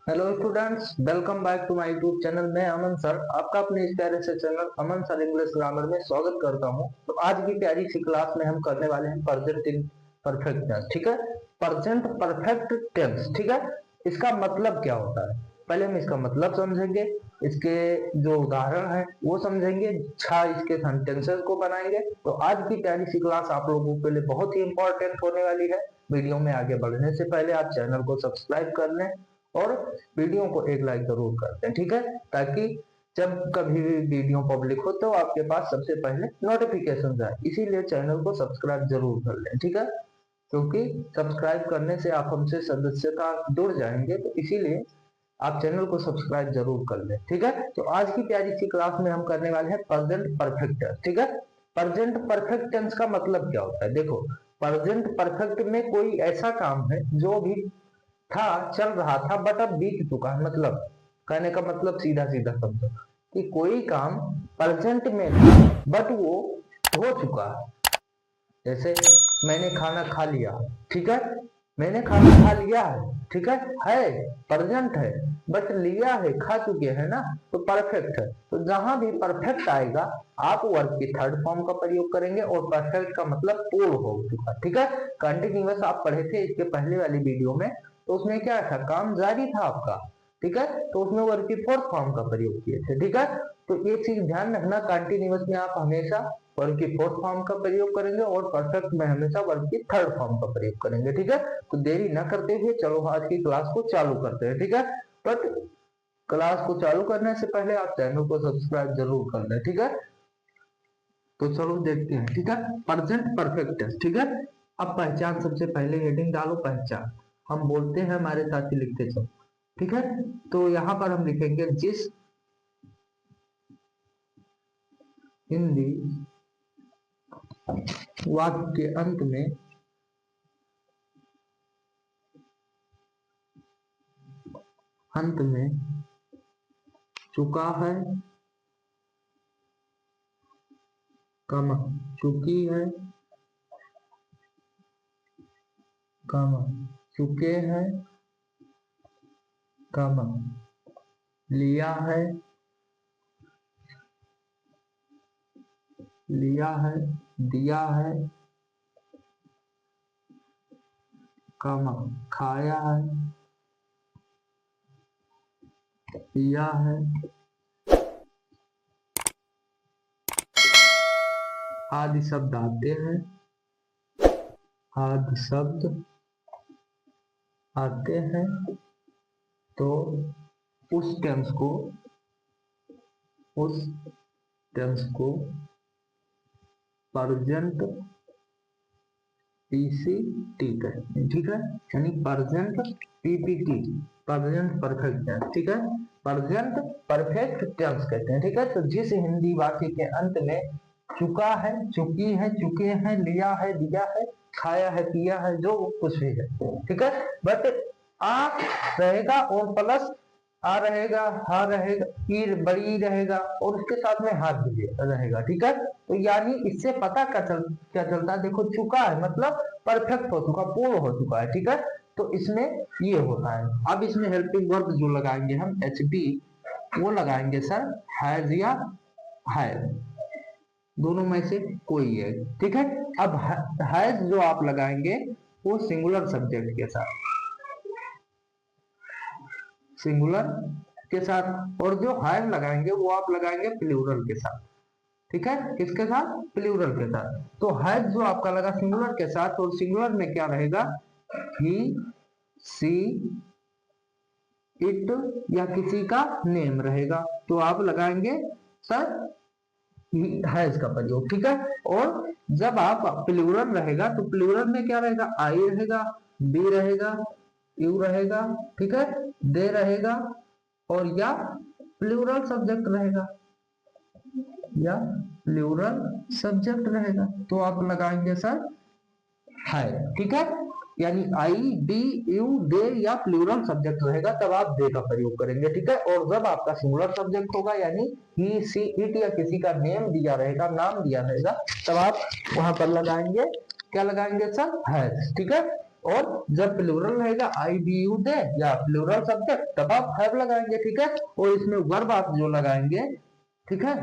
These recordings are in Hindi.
Hello students, welcome back to my YouTube channel. मैं अमन सर आपका अपने इस प्यारे से channel Aman sir English grammar में स्वागत करता हूं। तो आज की प्यारी सी क्लास में हम करने वाले हैं प्रेजेंट इन परफेक्ट टेंस। ठीक है, प्रेजेंट परफेक्ट टेंस। ठीक है, इसका मतलब क्या होता है पहले हम इसका मतलब समझेंगे, इसके जो उदाहरण है वो समझेंगे, इसके सेंटेंसेस को बनाएंगे। तो आज की प्यारी सी क्लास आप लोगों के लिए बहुत ही इंपॉर्टेंट होने वाली है। वीडियो में आगे बढ़ने से पहले आप चैनल को सब्सक्राइब कर लें और वीडियो को एक लाइक जरूर कर दें। ठीक है, ताकि जब कभी भी वीडियो पब्लिक हो तो आपके पास सबसे पहले नोटिफिकेशन जाए। इसीलिए चैनल को सब्सक्राइब जरूर कर लें। ठीक है, क्योंकि सब्सक्राइब करने से आप हमसे सदस्यता जुड़ जाएंगे, तो इसीलिए आप चैनल को सब्सक्राइब जरूर कर लें। ठीक है, तो आज की प्यारी सी क्लास में हम करने वाले हैं प्रेजेंट परफेक्ट टेंस। ठीक है, प्रेजेंट परफेक्ट टेंस का मतलब क्या होता है? देखो, प्रेजेंट परफेक्ट में कोई ऐसा काम है जो भी था, चल रहा था, बट अब बीत चुका है। मतलब कहने का मतलब सीधा सीधा समझो कि कोई काम प्रेजेंट में था बट वो हो चुका है। जैसे मैंने खाना खा लिया। ठीक है, मैंने खाना खा लिया है। ठीक है प्रेजेंट है, बट लिया है, खा चुके हैं ना, तो परफेक्ट है। तो जहां भी परफेक्ट आएगा आप वर्ब की थर्ड फॉर्म का प्रयोग करेंगे, और परफेक्ट का मतलब पूर्ण हो चुका। ठीक है, कंटिन्यूअस आप पढ़े थे इसके पहले वाली वीडियो में, तो उसमें क्या था, काम जारी था आपका। ठीक है, तो उसमें वर्ब की फोर्थ फॉर्म का प्रयोग किए थे। ठीक है, तो ये चीज ध्यान रखना, कंटिन्यूअस में आप हमेशा वर्ब की फोर्थ फॉर्म का प्रयोग करेंगे और परफेक्ट में हमेशा वर्ब की थर्ड फॉर्म का प्रयोग करेंगे। ठीक है, तो देरी न करते हुए चलो आज की क्लास को चालू करते हैं। ठीक है, बट क्लास को चालू करने से पहले आप चैनल को सब्सक्राइब जरूर कर लें। ठीक है, तो चलो देखते हैं। ठीक है, प्रेजेंट परफेक्ट टेंस। ठीक है, अब पहचान, सबसे पहले हेडिंग डालो पहचान। हम बोलते हैं, हमारे साथ ही लिखते चलो। ठीक है, तो यहां पर हम लिखेंगे जिस हिंदी वाक्य के अंत में चुका है, कमा चुकी है, कमा चुके हैं, कमा लिया है, लिया है, दिया है, कमा खाया है, पिया है, आदि शब्द आते हैं, आदि शब्द आते हैं। तो उस टेंस को प्रेजेंट पीसीटी कहते हैं। ठीक है, यानी present PPT, present perfect tense. ठीक है, प्रेजेंट परफेक्ट टेंस कहते हैं। ठीक है, तो जिस हिंदी वाक्य के अंत में चुका है, चुकी है, चुके हैं, लिया है, दिया है, खाया है, पिया है, जो कुछ भी है। ठीक है, बट आ रहेगा और प्लस आ रहेगा, हा रहेगा, ई बड़ी रहेगा और उसके साथ में हाथ भी रहेगा। ठीक है, तो यानी इससे पता क्या चलता है, देखो चुका है मतलब परफेक्ट हो चुका, पूर्ण हो चुका है। ठीक है, तो इसमें ये होता है। अब इसमें हेल्पिंग वर्ब जो लगाएंगे हम एच डी, वो लगाएंगे सर हैज या है, दोनों में से कोई है। ठीक है, अब हैज जो आप लगाएंगे वो सिंगुलर सब्जेक्ट के साथ, सिंगुलर के साथ, और जो हैज लगाएंगे वो आप लगाएंगे प्लूरल के साथ। ठीक है, किसके साथ? प्लूरल के साथ। तो हैज जो आपका लगा सिंगुलर के साथ, और सिंगुलर में क्या रहेगा, ही, सी, इट या किसी का नेम रहेगा, तो आप लगाएंगे सर हैज का प्रयोग। ठीक है, और जब आप प्लूरल रहेगा तो प्लूरल में क्या रहेगा, आई रहेगा, बी रहेगा, यू रहेगा, ठीक है, दे रहेगा, और या प्लूरल सब्जेक्ट रहेगा, या प्लूरल सब्जेक्ट रहेगा, तो आप लगाएंगे सर है। ठीक है, यानी आई, बी, यू, दे या प्लूरल सब्जेक्ट रहेगा तब आप दे का प्रयोग करेंगे। ठीक है, और जब आपका सिंगुलर सब्जेक्ट होगा यानी ही, सी, इट या किसी का नेम दिया रहेगा, नाम दिया रहेगा, तब आप वहां पर लगाएंगे, क्या लगाएंगे सर, हैज। ठीक है, और जब प्लूरल रहेगा आई बी यू दे या प्लूरल सब्जेक्ट तब आप हैव लगाएंगे, ठीक है। और इसमें वर्ब आप जो लगाएंगे, ठीक है,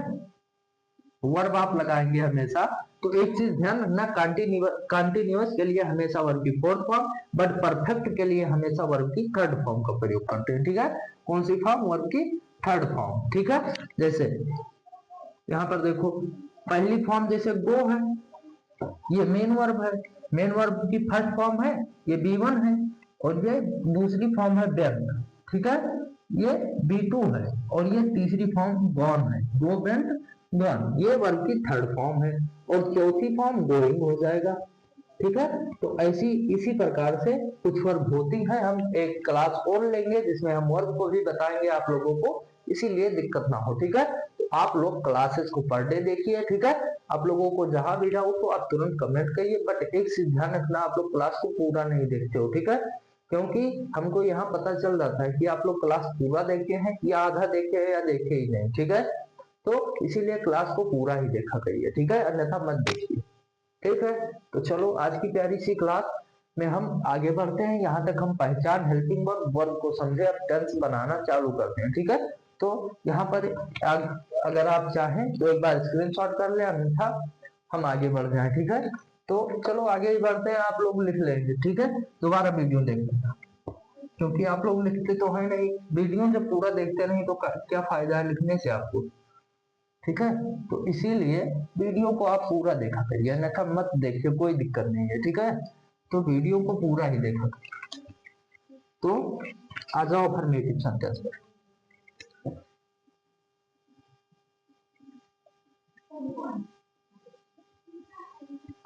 वर्ब आप लगाएंगे हमेशा। तो एक चीज ध्यान रखना, कंटिन्यूअस के लिए हमेशा वर्ब की फोर्थ फॉर्म, बट परफेक्ट के लिए हमेशा वर्ब की थर्ड फॉर्म का प्रयोग करते हैं, ठीक है। कौन सी फॉर्म? वर्ब की थर्ड फॉर्म, ठीक है। जैसे यहाँ पर देखो, पहली फॉर्म जैसे गो है, ये मेन वर्ब है, मेन वर्ब की फर्स्ट फॉर्म है, ये B1 है, और ये दूसरी फॉर्म है वेंट, ठीक है, ये B2 है, और ये तीसरी फॉर्म गॉन है, गो वेंट गॉन, ये वर्ब की थर्ड फॉर्म है, और चौथी फॉर्म गोइंग हो जाएगा, ठीक है। तो ऐसी इसी प्रकार से कुछ वर्ब होती है। हम एक क्लास और लेंगे जिसमें हम वर्ब को भी बताएंगे आप लोगों को, इसीलिए दिक्कत ना हो, ठीक है। तो आप लोग क्लासेस को पर डे देखिए, ठीक है। आप लोगों को जहां भी डाउट हो आप तुरंत कमेंट करिए, बट एक चीज ध्यान रखना, आप लोग क्लास को पूरा नहीं देखते हो, ठीक है, क्योंकि हमको यहाँ पता चल जाता है कि आप लोग क्लास पूरा देखे हैं या आधा देखे हैं या देखे ही नहीं, ठीक है। तो इसीलिए क्लास को पूरा ही देखा करिए, ठीक है, अन्यथा मत देखिए, ठीक है। तो चलो आज की प्यारी सी क्लास में हम आगे बढ़ते हैं। यहाँ तक हम पहचान हेल्पिंग वर्ब को समझे, अब टेंस बनाना चालू करते हैं, ठीक है। तो यहाँ पर अगर आप चाहें तो एक बार स्क्रीनशॉट कर ले, अन्यथा हम आगे बढ़ जाएं, ठीक है। तो चलो आगे ही बढ़ते हैं, आप लोग लिख लेंगे, ठीक है, दोबारा वीडियो देख लेना, क्योंकि आप लोग लिखते तो है नहीं, वीडियो जब पूरा देखते नहीं तो क्या फायदा है लिखने से आपको, ठीक है। तो इसीलिए वीडियो को आप पूरा देखा करिए, अन्यथा मत देखिए, कोई दिक्कत नहीं है, ठीक है। तो वीडियो को पूरा ही देखा करिए। तो आ जाओ अफर्मेटिव सेंटेंस पर।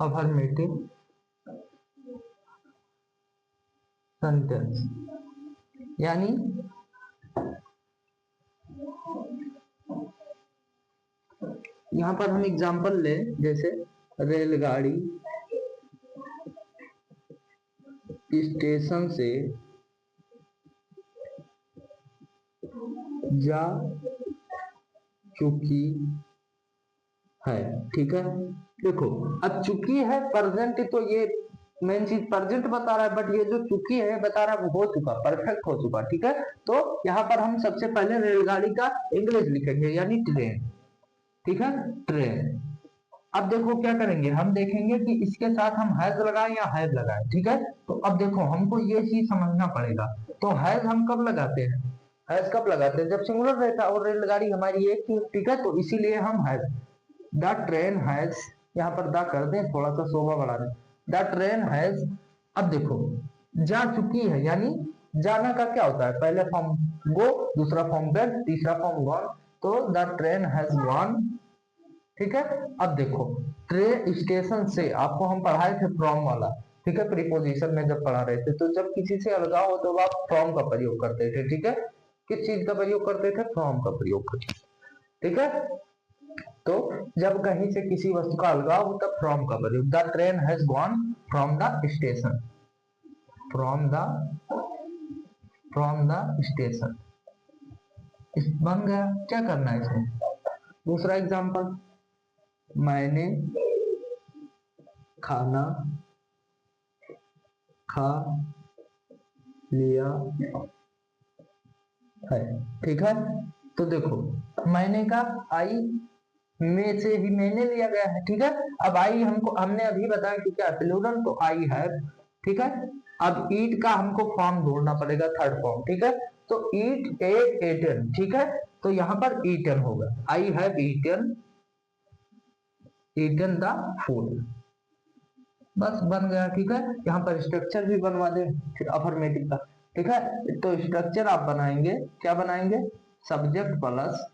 अफर्मेटिव सेंटेंस यानी यहाँ पर हम एग्जांपल ले, जैसे रेलगाड़ी स्टेशन से जा चुकी है, ठीक है। देखो अब चुकी है प्रेजेंट, तो ये मेन चीज प्रेजेंट बता रहा है, बट ये जो चुकी है बता रहा है वो हो चुका, परफेक्ट हो चुका, ठीक है। तो यहाँ पर हम सबसे पहले रेलगाड़ी का इंग्लिश लिखेंगे, यानी ट्रेन, ठीक है, ट्रेन। अब देखो क्या करेंगे, हम देखेंगे कि इसके साथ हम हैज लगाएं या हैव लगाएं, ठीक है। तो अब देखो हमको ये चीज समझना पड़ेगा। तो हैज हम कब लगाते हैं? हैज कब लगाते हैं? जब सिंगुलर रहता है और रेलगाड़ी हमारी एक थी, ठीक है, तो इसीलिए हम हैज, द ट्रेन हैज, यहाँ पर द कर दें, थोड़ा सा शोभा बढ़ा दें, द ट्रेन हैज। अब देखो जा चुकी है, यानी जाना का क्या होता है, पहले फॉर्म गो, दूसरा फॉर्म वेंट, तीसरा फॉर्म गॉन, तो द ट्रेन हैज गॉन, ठीक है। अब देखो ट्रेन स्टेशन से, आपको हम पढ़ाए थे फ्रॉम वाला, ठीक है, प्रीपोजिशन में जब पढ़ा रहे थे, तो जब किसी से अलगाव हो तो आप फ्रॉम का प्रयोग करते थे, ठीक है। किस चीज का प्रयोग करते थे? फ्रॉम का प्रयोग करते थे, ठीक है। तो जब कहीं से किसी वस्तु का अलगाव हो तब फ्रॉम का प्रयोग, the train has gone from the station, from the station, बन गया। क्या करना है इसमें? दूसरा एग्जांपल, मैंने खाना खा लिया है, ठीक है। तो देखो मैंने का आई में से ही मैंने लिया गया है, ठीक है। अब आई हमने अभी बताया कि क्या प्लूरल, तो आई हैव, ठीक है। अब ईट का हमको फॉर्म ढूंढना पड़ेगा, थर्ड फॉर्म, ठीक है। तो ईट एट एटन, ठीक है। तो यहाँ पर ईटन होगा, I have eaten the food, बस बन गया, ठीक है। यहाँ पर स्ट्रक्चर भी बनवा दे फिर अफर्मेटिव का, ठीक है। तो स्ट्रक्चर आप बनाएंगे, क्या बनाएंगे? सब्जेक्ट प्लस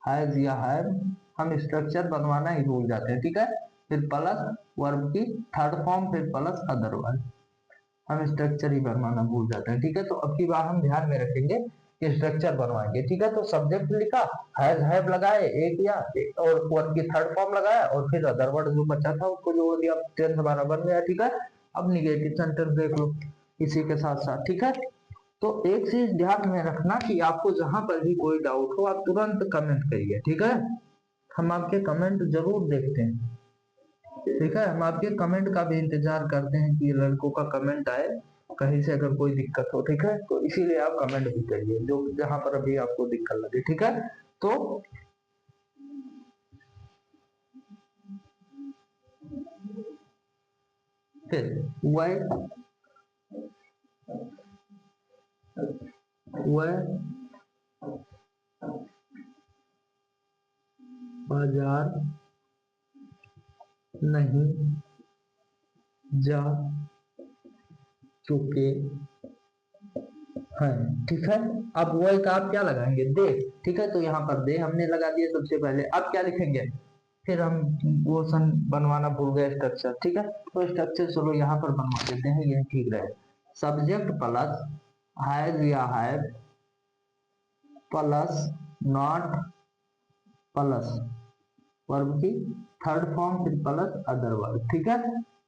हैज या हैव, हम स्ट्रक्चर बनवाना ही भूल जाते हैं, ठीक है। फिर प्लस वर्ब की थर्ड फॉर्म, फिर प्लस अदर वर्ब, हम स्ट्रक्चर ही बनवाना भूल जाते हैं, ठीक है। तो अब की बार हम ध्यान में रखेंगे कि स्ट्रक्चर बनवाएंगे, ठीक है। तो सब्जेक्ट लिखा, हैज हैव लगाए एक या और वर्ब की थर्ड फॉर्म लगाया, और फिर अदर वर्ड जो बचा था उसको जोड़ दिया, टेंस हमारा बन गया, ठीक है। अब निगेटिव सेंटेंस देख लो इसी के साथ साथ, ठीक है। तो एक चीज ध्यान में रखना कि आपको जहां पर भी कोई डाउट हो आप तुरंत कमेंट करिए, ठीक है। हम आपके कमेंट जरूर देखते हैं, ठीक है, हम आपके कमेंट का भी इंतजार करते हैं कि लड़कों का कमेंट आए, कहीं से अगर कोई दिक्कत हो, ठीक है, तो इसीलिए आप कमेंट भी करिए जो जहां पर अभी आपको दिक्कत लगे, ठीक है। तो फिर वह बाजार नहीं जा चुके हैं, ठीक है। अब वह का आप क्या लगाएंगे, दे, ठीक है, तो यहाँ पर दे हमने लगा दिया सबसे पहले। अब क्या लिखेंगे, फिर हम वो सन बनवाना भूल गए स्ट्रक्चर, ठीक है, तो स्ट्रक्चर चलो यहाँ पर बनवा देते हैं, यह ठीक रहे। सब्जेक्ट प्लस हैज या have plus not plus verb की थर्ड फॉर्म फिर प्लस अदर वर्ब, ठीक है।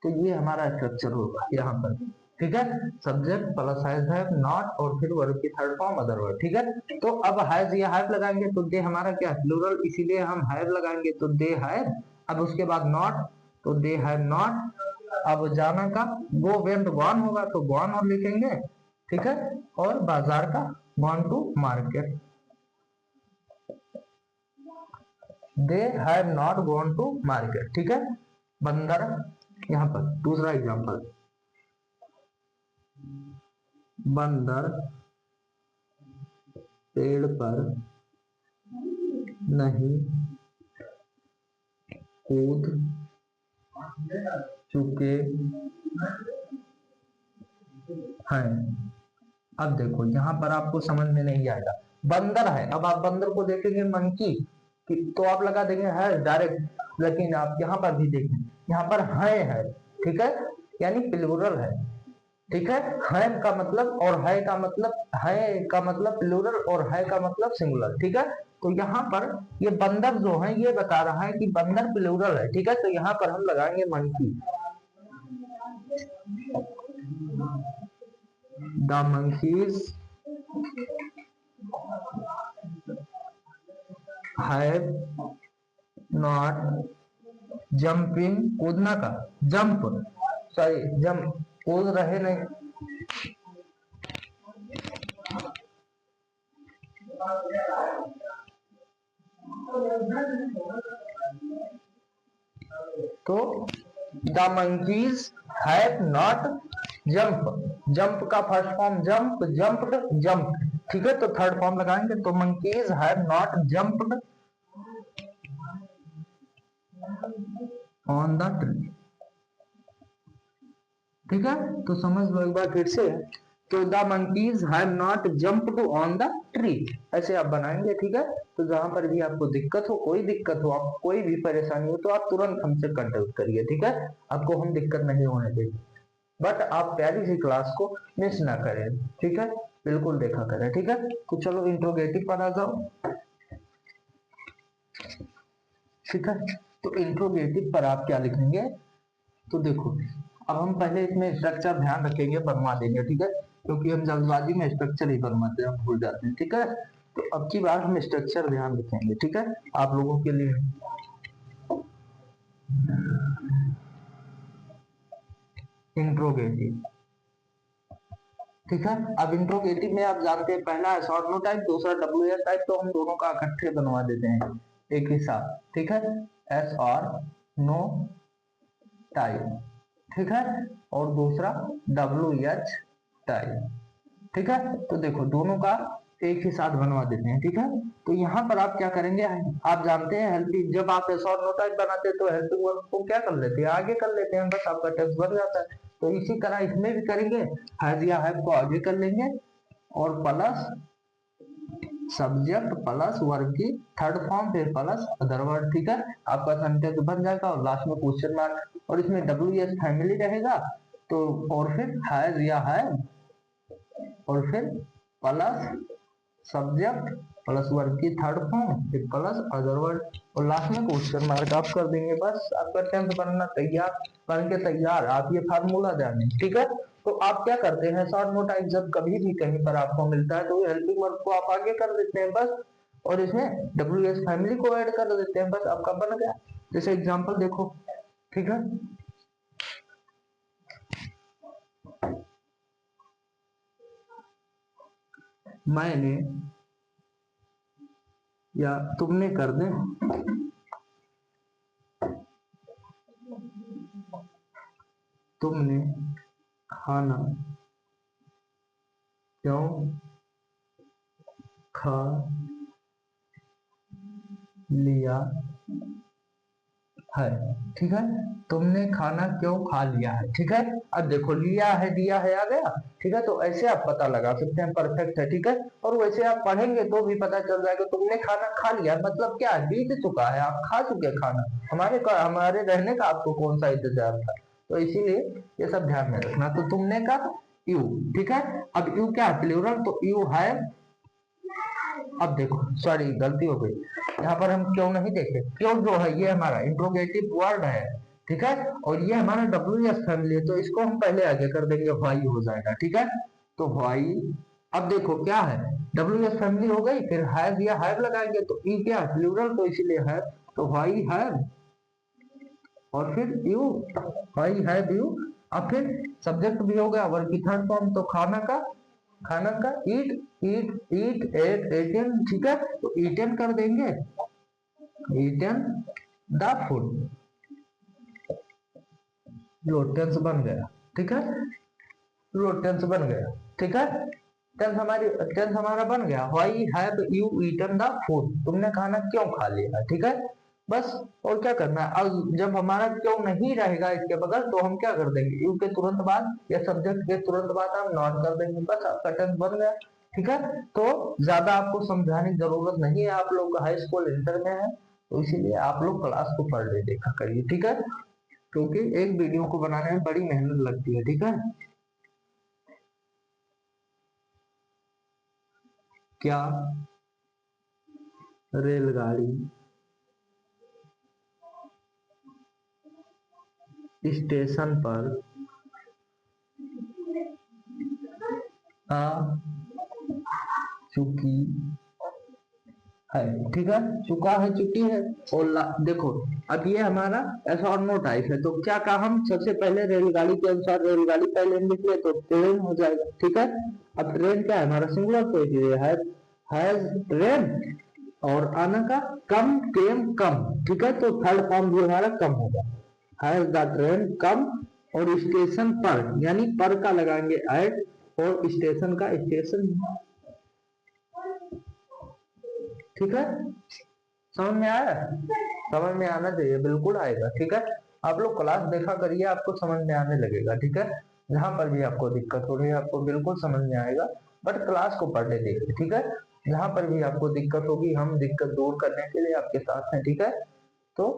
तो ये हमारा स्ट्रक्चर होगा यहाँ पर, ठीक है। Subject plus has have not और फिर वर्ब की थर्ड फॉर्म अदर वर्ब, ठीक है। तो अब हैज या हैव लगाएंगे तो दे हमारा क्या है, प्लूरल, इसीलिए हम हैव लगाएंगे तो दे हैव। अब उसके बाद नॉट तो दे हैव नॉट। अब जाना का गो वेंट गॉन होगा तो गॉन और लिखेंगे, ठीक है। और बाजार का gone to market, they have not gone to market, ठीक है। बंदर, यहाँ पर दूसरा एग्जांपल, बंदर पेड़ पर नहीं कूद चुके हैं। अब देखो यहाँ पर आपको समझ में नहीं आएगा, बंदर है, अब आप बंदर को देखेंगे मंकी तो आप लगा देंगे है डायरेक्ट, लेकिन आप यहाँ पर भी देखें, यहाँ पर है, ठीक है, यानी प्लूरल है, ठीक है। है का मतलब और है का मतलब, है का मतलब प्लूरल और है का मतलब सिंगुलर, ठीक है। तो यहाँ पर ये बंदर जो है ये बता रहा है कि बंदर प्लूरल है, ठीक है। तो यहाँ पर हम लगाएंगे monkey, the monkeys have not jumping, कूदना का जंप, सॉरी जंप, कूद रहे नहीं, तो the monkeys have not jump, jump का first form jump, jumped, jump, ठीक है। तो थर्ड फॉर्म लगाएंगे तो monkeys have not jumped on the tree, ठीक है। तो समझ लो एक बार फिर से, तो the monkeys have not jumped on the tree, ऐसे आप बनाएंगे, ठीक है। तो जहां पर भी आपको दिक्कत हो, कोई दिक्कत हो, आपको कोई भी परेशानी हो तो आप तुरंत हमसे कांटेक्ट करिए, ठीक है। आपको हम दिक्कत नहीं होने देंगे, बट आप प्यारी सी क्लास को मिस ना करें, ठीक है, बिल्कुल देखा करें, ठीक है। तो चलो इंट्रोगेटिव पर आ जाओ, ठीक है। तो इंट्रोगेटिव पर आप क्या लिखेंगे, तो देखो अब हम पहले इसमें स्ट्रक्चर ध्यान रखेंगे, बनवा देंगे, ठीक है, क्योंकि हम जल्दबाजी में स्ट्रक्चर ही बनवाते हैं, हम भूल जाते हैं, ठीक है। तो अब की बार हम स्ट्रक्चर ध्यान रखेंगे, ठीक है, आप लोगों के लिए। इंट्रोगेटिव, ठीक है। अब इंट्रोगेटिव में आप जानते हैं पहला है शॉर्ट नो टाइप, दूसरा WS टाइप, तो हम दोनों का इकट्ठे बनवा देते हैं एक ही साथ, ठीक है। एस और नो टाइप, ठीक है, और दूसरा WH टाइप, ठीक है। तो देखो दोनों का एक ही साथ बनवा देते हैं, ठीक है। तो यहाँ पर आप क्या करेंगे, आप जानते हैं हेल्पिंग, जब आप एस और नो टाइप बनाते हैं तो हेल्पिंग वर्ब को क्या कर लेते हैं, आगे कर लेते हैं, बस आपका टेक्स्ट बन जाता है। तो इसी तरह इसमें भी करेंगे, हैज या हैव को आगे कर लेंगे और प्लस सब्जेक्ट प्लस वर्ब की थर्ड फॉर्म फिर प्लस अदर वर्ड, ठीक है। आपका सेंटेंस बन जाएगा और लास्ट में क्वेश्चन मार्क, और इसमें WS फैमिली रहेगा, तो और फिर हैज या हैव और फिर प्लस सब्जेक्ट प्लस वर्ब की थर्ड फॉर्म फिर प्लस अदर वर्ड और लास्ट में क्वेश्चन मार्क आप कर देंगे, बस आपका टेंथ बनना तैयार, बन के तैयार। आप ये फार्मूला जाने, ठीक है। तो आप क्या करते हैं, शॉर्ट नो टाइप जब कभी भी कहीं पर आपको मिलता है तो हेल्पिंग वर्ब को आप आगे कर देते हैं बस, और इसमें WS फैमिली को ऐड कर देते हैं, बस आपका बन गया। जैसे एग्जांपल देखो, ठीक है। मैंने या तुमने कर दे, तुमने खाना क्यों खा लिया है, ठीक है। तुमने खाना क्यों खा लिया है, ठीक है। अब देखो लिया है दिया है आ गया, ठीक है। तो ऐसे आप पता लगा सकते हैं परफेक्ट है, ठीक है। और वैसे आप पढ़ेंगे तो भी पता चल जाएगा तुमने खाना खा लिया मतलब क्या है, बीत चुका है, आप खा चुके खाना, हमारे रहने का आपको कौन सा इंतजार था। तो इसीलिए ये सब ध्यान में रखना। तो तुमने का यू, ठीक है। अब यू क्या है, प्लूरल, तो यू है। अब देखो सॉरी गलती हो गई, यहाँ पर हम क्यों नहीं देखे, क्यों जो है ये हमारा इंट्रोगेटिव वर्ड है, ठीक है। और ये हमारा WS फैमिली है, तो इसको हम पहले आगे कर देंगे, वाई हो जाएगा, ठीक है। तो वाई, अब देखो क्या है, WS फैमिली हो गई, फिर हैव या हैव लगाएंगे, तो ई क्या है, प्लूरल, तो इसीलिए है, तो वाई हैव, और फिर यू, वाई हैव यू। अब फिर सब्जेक्ट भी हो गया, वर्ब की थर्ड फॉर्म, तो खाना का ईट, एट, एटन, ठीक है। तो ईटन कर देंगे, ईटन द फूड, लो टेंस बन गया, ठीक है। लो टेंस बन गया, ठीक है। टेंस हमारा बन गया, why have you eaten the food, तुमने खाना क्यों खा लिया, ठीक है। बस और क्या करना है। अब जब हमारा क्यों नहीं रहेगा इसके बगल, तो हम क्या कर देंगे, यू के तुरंत बाद या सब्जेक्ट के तुरंत बाद हम नॉट कर देंगे, बस आपका टेंस बन गया, ठीक है। तो ज्यादा आपको समझाने की जरूरत नहीं है, आप लोग हाई स्कूल इंटर में है, तो इसीलिए आप लोग क्लास को पढ़ ले देखा करिए, ठीक है। क्योंकि एक वीडियो को बनाने में बड़ी मेहनत लगती है, ठीक है। क्या रेलगाड़ी स्टेशन पर आ चुकी है, ठीक है। चुका है, चुकी है, और देखो अब ये हमारा ऐसा और नो टाइप है, तो क्या कहा हम सबसे पहले रेलगाड़ी के अनुसार, रेलगाड़ी पहले लिख ले तो ट्रेन हो जाएगा, ठीक है। अब ट्रेन क्या है हमारा सिंगुलर, तो इसलिए हैज ट्रेन, और आना का कम, केम, कम, ठीक है। तो थर्ड फॉर्म भी हमारा कम होगा, हैज द ट्रेन कम, और स्टेशन पर यानी पर का लगाएंगे एट, और स्टेशन का स्टेशन, ठीक है। समझ में आया, समझ में आना चाहिए, बिल्कुल आएगा, ठीक है। आप लोग क्लास देखा करिए, आपको समझ में आने लगेगा, ठीक है। जहां पर भी आपको दिक्कत हो रही है आपको बिल्कुल समझ में आएगा, बट क्लास को पढ़ने देखिए, ठीक है। जहां पर भी आपको दिक्कत होगी हम दिक्कत दूर करने के लिए आपके साथ हैं, ठीक है। तो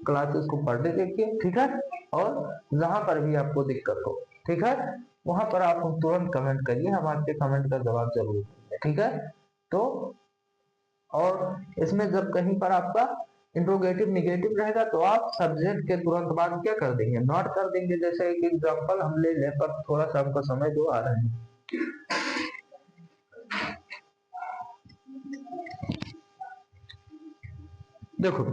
क्लासेस को पढ़ने देखिए, ठीक है। और जहां पर भी आपको दिक्कत हो, ठीक है, वहां पर आप तुरंत कमेंट करिए, हम आपके कमेंट का जवाब जरूर देंगे, ठीक है। तो और इसमें जब कहीं पर आपका इंट्रोगेटिव निगेटिव रहेगा तो आप सब्जेक्ट के तुरंत बाद क्या कर देंगे, नॉट कर देंगे। जैसे एक एग्जांपल हम ले लें, पर थोड़ा सा हमको समय दो, आ रहे हैं। देखो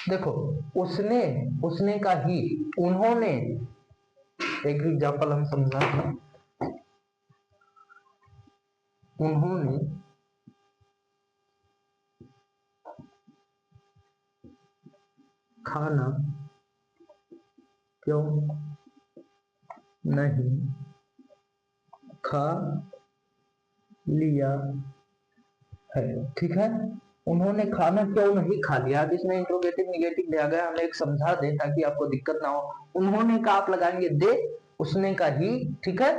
देखो उसने, उसने का ही, उन्होंने, एक एग्जांपल हम समझा, उन्होंने खाना क्यों नहीं खा लिया है, ठीक है। उन्होंने खाना क्यों नहीं खा लिया, अब इसमें इंट्रोगेटिव निगेटिव दिया गया, हमें एक समझा दे ताकि आपको दिक्कत ना हो। उन्होंने का आप लगाएंगे दे, उसने का ही, ठीक है,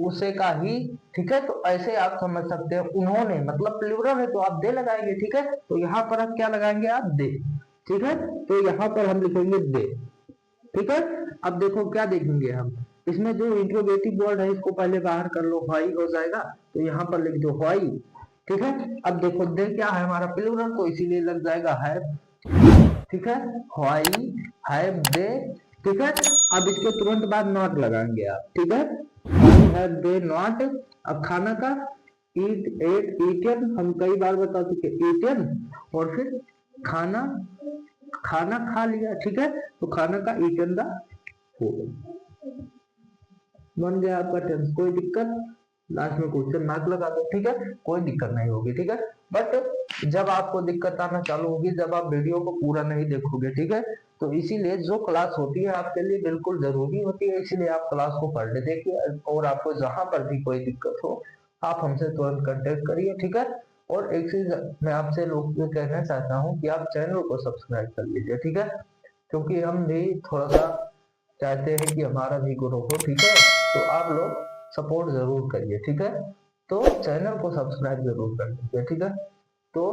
उसे का ही, ठीक है। तो ऐसे आप समझ सकते हैं, उन्होंने मतलब प्लूरल है तो आप दे लगाएंगे, ठीक है। तो यहाँ पर आप क्या लगाएंगे, आप दे, ठीक है। तो यहाँ पर हम लिखेंगे दे, ठीक है। अब देखो क्या देखेंगे हम, इसमें जो इंट्रोगेटिव वर्ड है इसको पहले बाहर कर लो, व्हाई हो जाएगा, तो यहाँ पर लिख दो व्हाई, ठीक है। अब देखो दे क्या है हमारा प्लूरल, तो इसीलिए लग जाएगा हैव, ठीक है, व्हाई हैव दे, ठीक है। अब इसके तुरंत बाद नॉट लगाएंगे आप, ठीक है, व्हाई हैव दे नॉट। अब खाना का ईट, एट, ईटन, हम कई बार बता चुके ईटन, और फिर खाना खाना खा लिया, ठीक है, तो खाना का ईटन द फूड बन गया आपका टेंस। कोई दिक्कत, लास्ट में क्वेश्चन मार्क लगा दो, ठीक है, कोई दिक्कत नहीं होगी, ठीक है। बट जब आपको दिक्कत आना चालू होगी जब आप वीडियो को पूरा नहीं देखोगे, ठीक है। तो इसीलिए जो क्लास होती है आपके लिए बिल्कुल जरूरी होती है, इसीलिए आप क्लास को पढ़ ले देखिए, और आपको जहां पर भी कोई दिक्कत हो आप हमसे तुरंत कांटेक्ट करिए, ठीक है। और एक चीज मैं आपसे लोग ये कहना चाहता हूँ कि आप चैनल को सब्सक्राइब कर लीजिए, ठीक है, क्योंकि हम भी थोड़ा सा चाहते हैं कि हमारा भी ग्रो हो, ठीक है। तो आप लोग सपोर्ट जरूर करिए, ठीक है। तो चैनल को सब्सक्राइब जरूर कर लीजिए, ठीक है। तो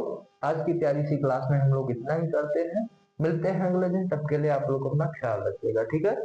आज की प्यारी सी क्लास में हम लोग इतना ही करते हैं, मिलते हैं अगले दिन, तब के लिए आप लोग अपना ख्याल रखिएगा, ठीक है।